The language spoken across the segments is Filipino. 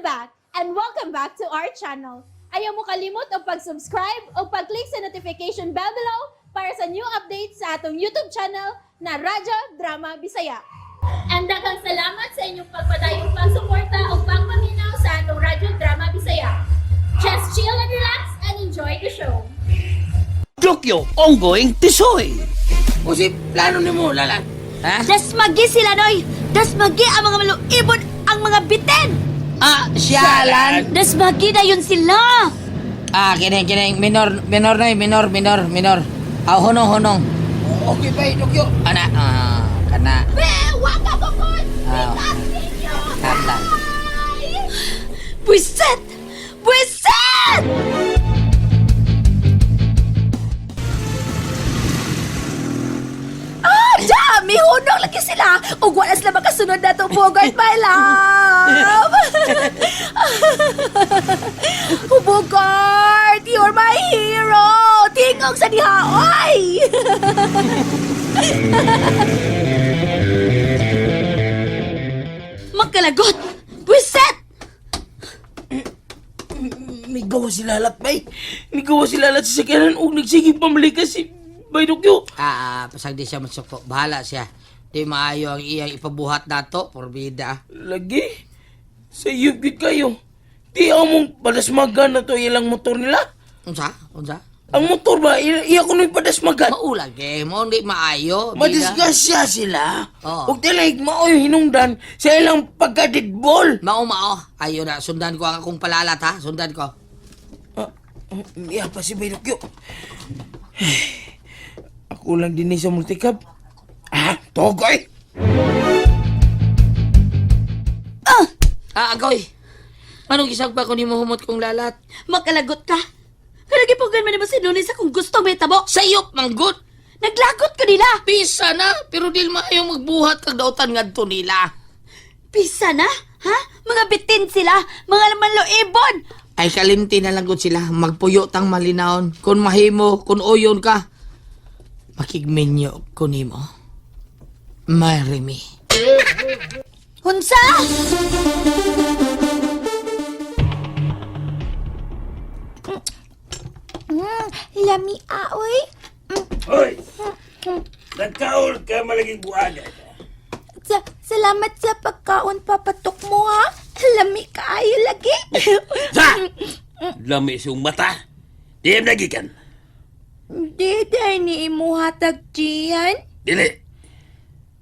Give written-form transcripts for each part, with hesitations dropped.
back and welcome back to our channel. Ayaw mo kalimot o pag-subscribe o pag-click sa notification bell below para sa new updates sa atong YouTube channel na Radyo Drama Bisaya. And daghang salamat sa inyong pagpadayong pagsuporta o pagpaminaw sa atong Radyo Drama Bisaya. Just chill and relax and enjoy the show. Dokyo, ongoing tisoy. O si plano ni mo, Lalat? Ha? Dasmagi sila, Noy! Dasmagi ang mga maluibon ang mga bitin! Siyalan? Dasmagi na yun sila! Kining. Minor, Noy. Honong. Okay ba, Dokyo? Kana. Wag ako ko! Kanda. Buiset! Buiset! Dami! Hunong lagi sila! O wala sila makasunod na itong Bogart, my love! Bogart! You're my hero! Tingog sa dihaoy! Magkalagot! Buiset! May gawa si Lalat, bay. May gawa si Lalat sa sakyanan o nagsige pamalikas si Bay Dokyo. Pasag di siya masukpo. Bahala siya. Di maayo ang iyang ipabuhat nato. Porbida. Lagi? Sa yugit kayo. Di among padasmagan na to ilang motor nila. Unsa? Ang motor ba? Iya ko nung padasmagan. Maulag eh. Mo hindi maayo. Madisgasya sila. Huwag talag maayo hinungdan sa ilang pagkadidbol. Mao. Ayo na. Sundan ko ang akong palalat ha. Sundan ko. Iya pa si Bay Dokyo. Ako lang din sa multikab. Togoy! Agoy! Anong isag pa ko ni mo humot kong Lalat? Magkalagot ka! Nagipugyan man naman si Nunes kung gusto may tabo. Sayop, manggut! Naglagot ko nila! Pisa na, pero di maayo magbuhat kag dautan ngadto nila. Pisa na? Ha? Mga bitin sila! Mga manloibon! Ay kalimti na lang gud sila, magpuyo tang malinawon. Kung mahimo, kung uyon ka, makigminyo ko nimo. Marry me. Hunsa! Lami aoy. Hoy! Nagkaol ka malaging buwaga. Salamat sa pagkaon, papatok mo, ha? Lami kaayo lagi. Sa! Lami siyong mata. Di nagikan. Di day ni imo hatag jiyan. Dili.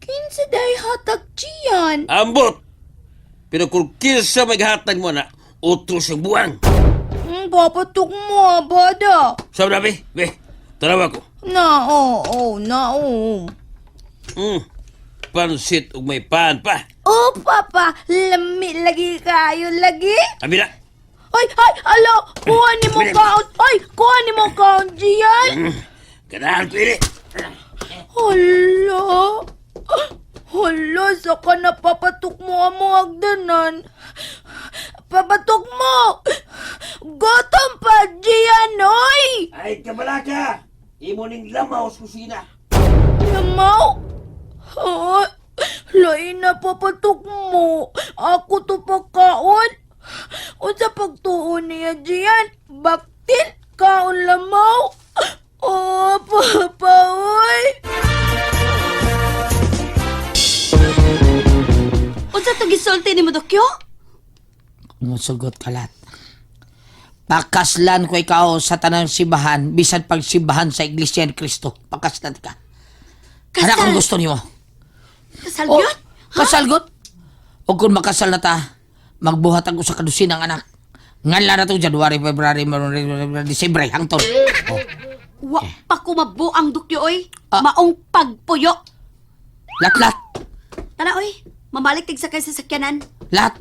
Kinsa day hatag jiyan. Ambot. Pero kung kinsa maghatag mo na, utros ang buwang. Papatok mo, bada. Sabi na, be. Tarawa ko. Pansit ug may pan pa. Oh, papa, lami lagi kayo lagi. Abi na. Ay, alo, kuha ni mo kaon. Ay, kuha ni mo kaon jiyan. Ganahan pili. Hala, saka na papatok mo ang mga hagdanan. Papatok mo! Gotom pa, Gian, oy! Ay, kabalaka! Imo ning lamaw sa kusina. Lamaw? Lain na papatok mo. Ako to pagkaon. O sa pagtuon niya, Gian, baktil, kaon lamaw. Oh, papa, oy! Unsa to gisulti ni mo, Dokyo? Musugot kalat. Pakaslan ko ikaw sa tanang sibahan, bisan pagsibahan sa Iglesia ni Cristo. Pakaslan ka. Ano kung gusto niyo? Kasalgyot? Kasalgot? O kung makasal na ta, magbuhat ako sa kadusin ng anak. Ngala na to, January, February, December, hangtod. Wa pa ko mabuang, Dokyo, oy. Maong pagpuyo. Lat. Tara, oy. Mamalik tig sa kay sasakyanan. Lat.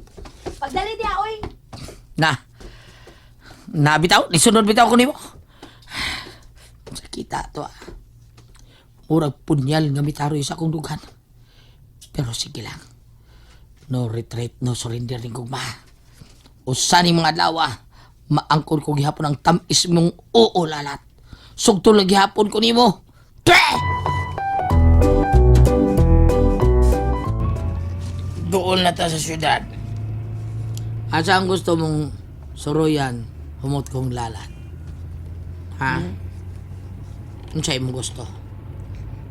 Pagdali diya, oy. Nabitaw? Nisunod bitaw ko nimo. Sakita to Murag punyal nga mitaroy sa akong dugan. Pero sige lang. No retreat, no surrender rin kong Usa ni mga adlaw, maangkon ko gihapon ang tamis mong Lalat. Sugto lagi hapon ko nimo. Doon na ta sa syudad. Asa ang gusto mong suruyan, humot kong lalat? Ha? Ano sa'yo mo gusto?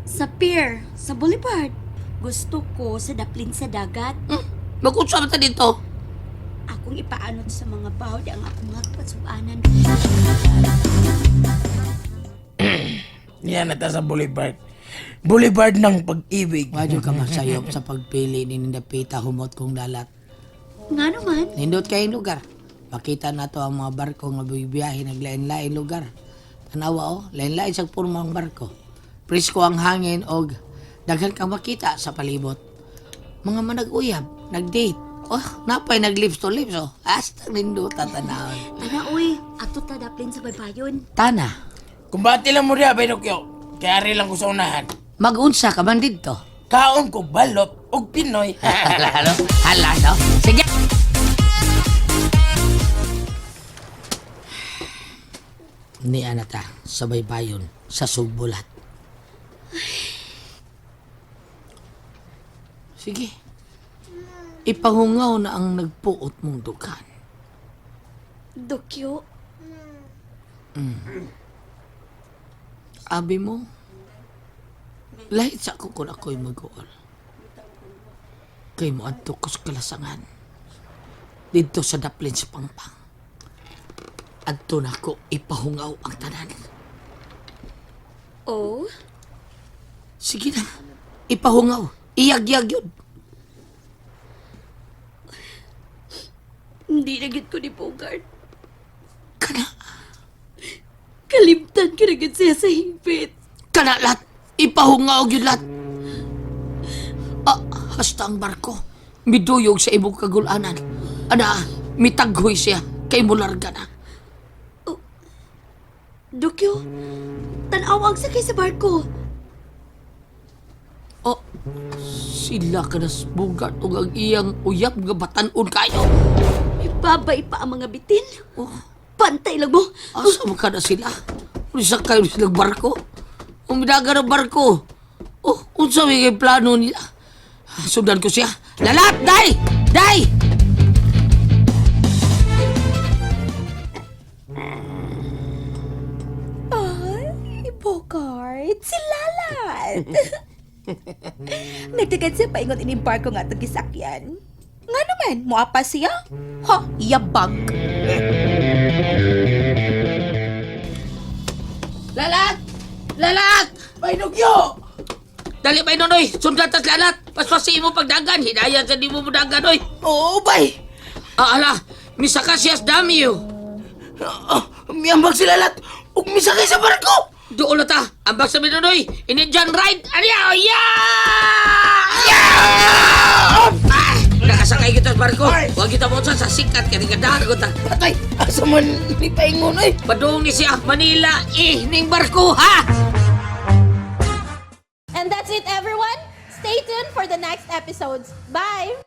Sa pier, sa boulevard. Gusto ko sa daplin sa dagat. Magkutsa ba ta dito? Akong ipaanod sa mga bawd ang akong magpasuanan. Yan na ta sa Boulevard. Boulevard ng pag-ibig. Wadyo ka masayop sa pagpili ni Nindapita humot kong lalat. Nga naman, Nindot kayong lugar. Makita na to ang mga barko nga bibiyahe naglain-lain lugar. Tanawa lain-lain sa purmang barko. Presko ang hangin og daghan kang makita sa palibot. Mga manag-uyab, nag-date. Oh, napay nag-lips to lips oh. Hasta nindot tatanawon. tara uy, ato ta daplin sa baybayon. Tana, Kumbati lang mo riya, Pinocchio. Kaya rin lang ko sa unahan. mag-unsa ka man dito. Kaon ko balot og Pinoy. Hala, hala, no? Sige. Ni anata, sabay bayon sa sugbulat. Sige. Ipangungaw na ang nagpuot mong dugan. Dokyo, Abi mo, lahit sa ako kung ako'y mag-uol. Kay mo adto ko sa kalasangan. Dito sa daplin sa pangpang. Adto na ko ipahungaw ang tanan. oh, Sige na, ipahungaw. Iyag-yag yun. hindi na gid ko ni Bogart. Kana, Kalimtan ka na gid siya sa hingpit. kana lat. Ipahungaw yun lat. Ah, hasta ang barko. Miduyog sa ibong kagulanan. Ana, mitaghoy siya. Kay mularga na. Dokyo, tanaw ang sakay sa barko. Oh, sila ka na bugat o ang iyang uyab nga batanon kayo. Ibabay pa ang mga bitin. Oh, Pantay lang mo. asa mo ka na sila? Ulisak kayo silang barko. Umidaga ng barko. Oh, unsa may kay plano nila? Sundan ko siya. Lalat! Day! Day! Ay, Bogart, si Lalat. Nagtagad siya paingon ining barko nga itong gisakyan. Nga naman, muapa siya? Ha, yabag. Lalat! Lalat! Pinocchio! Dali ba noy? Sundan tas lalat! Paspasi mo pagdagan. Hidayan sa di mo dagan, oy! Oo, bay! Ah, ala! Misaka siya sa dami, yo! Miyambag sila lahat. Ug misakay sa barko. Doon na ta! Ambag sa Minonoy! Ini-John Ride! Ariya! Ah! Nakasakay kita sa barko! Huwag kita mo sa sikat ka nga dagot ta! Patay, asa man ni paingon ay. Padung ni siya Manila ning barko ha! And that's it, everyone. Stay tuned for the next episodes. Bye!